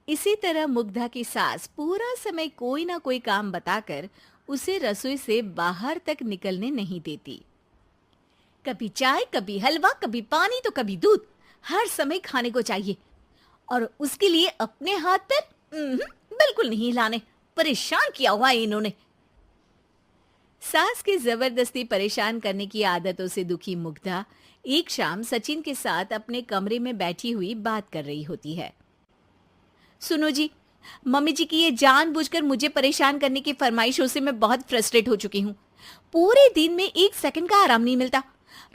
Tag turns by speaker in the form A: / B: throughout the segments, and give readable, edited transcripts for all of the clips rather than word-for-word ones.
A: इसी तरह मुग्धा की सास पूरा समय कोई ना कोई काम बताकर उसे रसोई से बाहर तक निकलने नहीं देती। कभी चाय, कभी हलवा, कभी पानी तो कभी दूध, हर समय खाने को चाहिए और उसके लिए अपने हाथ पैर बिल्कुल नहीं हिलाने। परेशान किया हुआ है इन्होंने। सास की जबरदस्ती परेशान करने की आदतों से दुखी मुग्धा एक शाम सचिन के साथ अपने कमरे में बैठी हुई बात कर रही होती है। सुनो जी, मम्मी जी की ये जानबूझकर मुझे परेशान करने की फरमाइशों से मैं बहुत फ्रस्ट्रेट हो चुकी हूँ। पूरे दिन में एक सेकंड का आराम नहीं मिलता।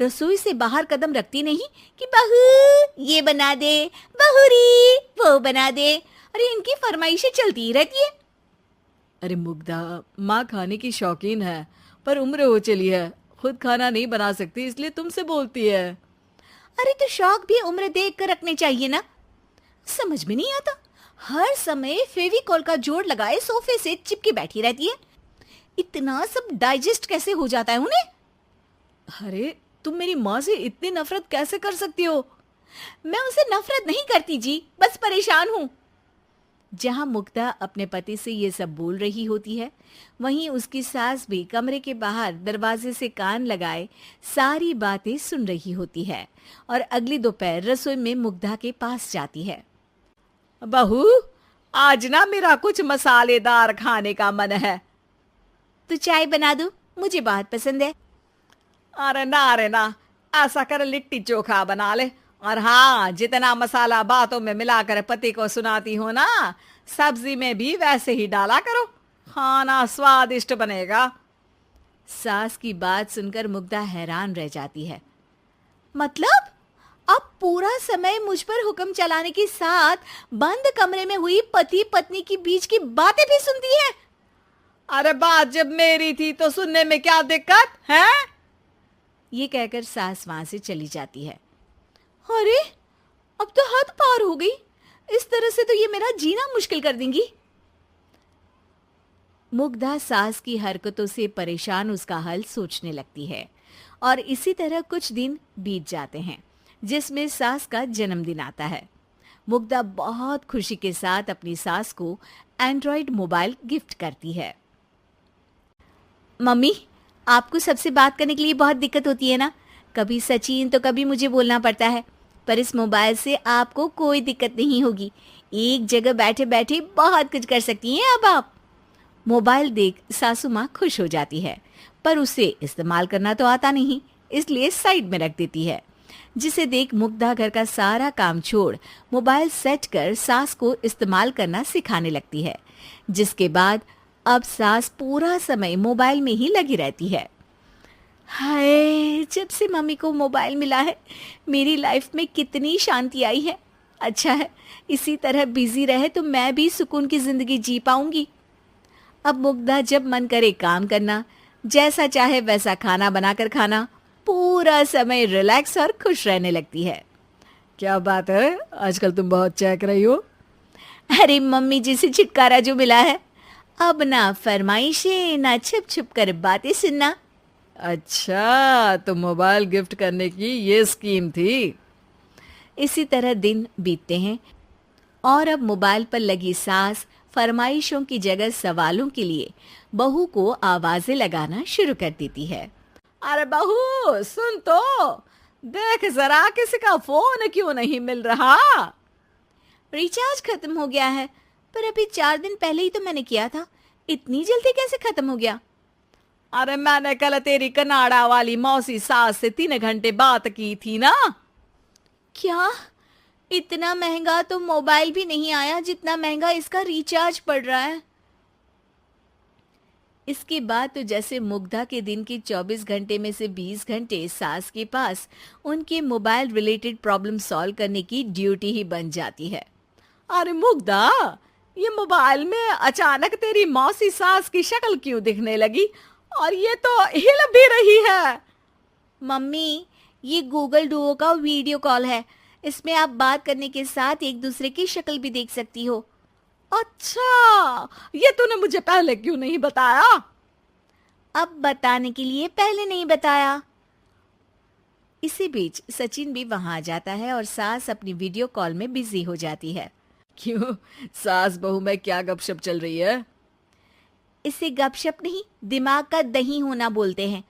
A: रसोई से बाहर कदम रखती नहीं कि बहू ये बना दे, बहुरी वो बना दे। अरे इनकी फरमाइशें चलती ही रहती है।
B: अरे मुग्धा, माँ खाने की शौकीन है पर उम्र हो चली है, खुद खाना नहीं बना सकती इसलिए तुमसे बोलती है।
A: अरे तो शौक भी उम्र देख कर रखने चाहिए ना। समझ में नहीं आता, हर समय फेविकॉल का जोड़ लगाए सोफे से चिपकी बैठी रहती है। इतना सब डाइजेस्ट कैसे हो जाता है उन्हें?
B: अरे तुम मेरी माँ से इतनी नफरत कैसे कर सकती हो?
A: मैं उनसे नफरत नहीं करती जी, बस परेशान हूँ। जहां मुग्धा अपने पति से ये सब बोल रही होती है, वहीं उसकी सास भी कमरे के बाहर दरवाजे से कान लगाए सारी बातें सुन रही होती है और अगली दोपहर रसोई में मुग्धा के पास जाती है।
B: बहू, आज ना मेरा कुछ मसालेदार खाने का मन है।
A: तो चाय बना दूं? मुझे बहुत पसंद है।
B: अरे ना, ऐसा कर लिट्टी चोखा बना ले। और हाँ, जितना मसाला बातों में मिलाकर पति को सुनाती हो ना, सब्जी में भी वैसे ही डाला करो, खाना स्वादिष्ट बनेगा।
A: सास की बात सुनकर मुग्धा हैरान रह जाती है। मतलब अब पूरा समय मुझ पर हुक्म चलाने के साथ बंद कमरे में हुई पति पत्नी की बीच की बातें भी सुनती है?
B: अरे बात जब मेरी थी तो सुनने में क्या दिक्कत है?
A: ये कहकर सास वहां से चली जाती है। अरे अब तो हद पार हो गई। इस तरह से तो ये मेरा जीना मुश्किल कर देंगी। मुग्धा सास की हरकतों से परेशान उसका हल सोचने लगती है और इसी तरह कुछ दिन बीत जाते हैं, जिसमें सास का जन्मदिन आता है। मुग्धा बहुत खुशी के साथ अपनी सास को एंड्रॉयड मोबाइल गिफ्ट करती है। मम्मी, आपको सबसे बात करने के लिए बहुत दिक्कत होती है ना? कभी सचिन तो कभी मुझे बोलना पड़ता है, पर इस मोबाइल से आपको कोई दिक्कत नहीं होगी। एक जगह बैठे बैठे बहुत कुछ कर सकती हैं अब आप। मोबाइल देख सासू माँ खुश हो जाती है, पर उसे इस्तेमाल करना तो आता नहीं, इसलिए साइड में रख देती है। जिसे देख मुग्धा घर का सारा काम छोड़ मोबाइल सेट कर सास को इस्तेमाल करना सिखाने लगती है, जिसके बाद अब सास पूरा समय मोबाइल में ही लगी रहती है। हाय, जब से मम्मी को मोबाइल मिला है मेरी लाइफ में कितनी शांति आई है। अच्छा है, इसी तरह बिजी रहे तो मैं भी सुकून की जिंदगी जी पाऊंगी। अब मुग्धा जब मन करे काम करना, जैसा चाहे वैसा खाना बनाकर खाना, पूरा समय रिलैक्स और खुश रहने लगती है।
B: क्या बात है, आजकल तुम बहुत चहक रही हो।
A: अरे मम्मी जी से छुटकारा जो मिला है, अब ना फरमाइशें ना छुप छुप कर बातें सुनना।
B: अच्छा, तो मोबाइल गिफ्ट करने की ये स्कीम थी।
A: इसी तरह दिन बीतते हैं और अब मोबाइल पर लगी सास फरमाइशों की जगह सवालों के लिए बहू को आवाजें लगाना शुरू कर देती है।
B: अरे बहू सुन तो, देख जरा किसी का फोन क्यों नहीं मिल रहा?
A: रिचार्ज खत्म हो गया है, पर अभी 4 दिन पहले ही तो मैंने किया था। इतनी जल्दी कैसे खत्म हो गया?
B: अरे मैंने कल तेरी कनाडा वाली मौसी सास से 3 घंटे बात की थी ना।
A: क्या? इतना महंगा तो मोबाइल भी नहीं आया जितना महंगा इसका रिचार्ज पड़ रहा है। इसके बाद तो जैसे मुग्धा के दिन के 24 घंटे में से 20 घंटे सास के पास उनके मोबाइल रिलेटेड प्रॉब्लम सॉल्व करने की ड्यूटी ही बन जाती है।
B: अरे मुग्धा, ये मोबाइल में अचानक तेरी मौसी सास की शक्ल क्यों दिखने लगी? और ये तो हिल भी रही है।
A: मम्मी, ये गूगल डुओ का वीडियो कॉल है। इसमें आप बात करने के साथ एक दूसरे की शक्ल भी देख सकती हो।
B: अच्छा, ये तूने मुझे पहले क्यों नहीं बताया?
A: अब बताने के लिए पहले नहीं बताया। इसी बीच सचिन भी वहां आ जाता है और सास अपनी वीडियो कॉल में बिजी हो जाती है।
B: क्यों, सास बहू में क्या गपशप चल रही है?
A: इसे गपशप नहीं, दिमाग का दही होना बोलते हैं।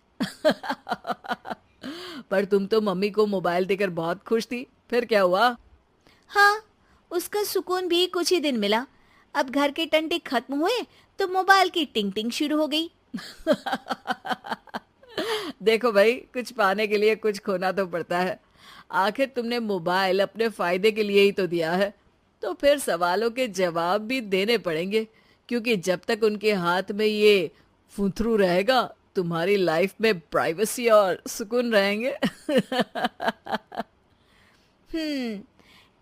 B: पर तुम तो मम्मी को मोबाइल देकर बहुत खुश थी, फिर क्या हुआ?
A: हाँ, उसका सुकून भी कुछ ही दिन मिला। अब घर के टंटे खत्म हुए तो मोबाइल की टिंग टिंग शुरू हो गई।
B: देखो भाई, कुछ पाने के लिए कुछ खोना तो पड़ता है। आखिर तुमने मोबाइल अपने फायदे के लिए ही तो दिया है, तो फिर सवालों के जवाब भी देने पड़ेंगे, क्योंकि जब तक उनके हाथ में ये फुंथरू रहेगा, तुम्हारी लाइफ में प्राइवेसी और सुकून रहेंगे।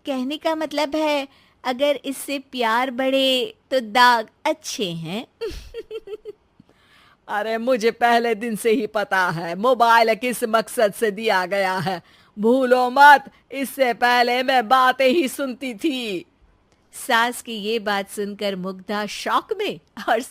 A: कहने का मतलब है अगर इससे प्यार बढ़े तो दाग अच्छे हैं।
B: अरे मुझे पहले दिन से ही पता है मोबाइल किस मकसद से दिया गया है। भूलो मत, इससे पहले मैं बातें ही सुनती थी।
A: सास की ये बात सुनकर मुग्धा शॉक में और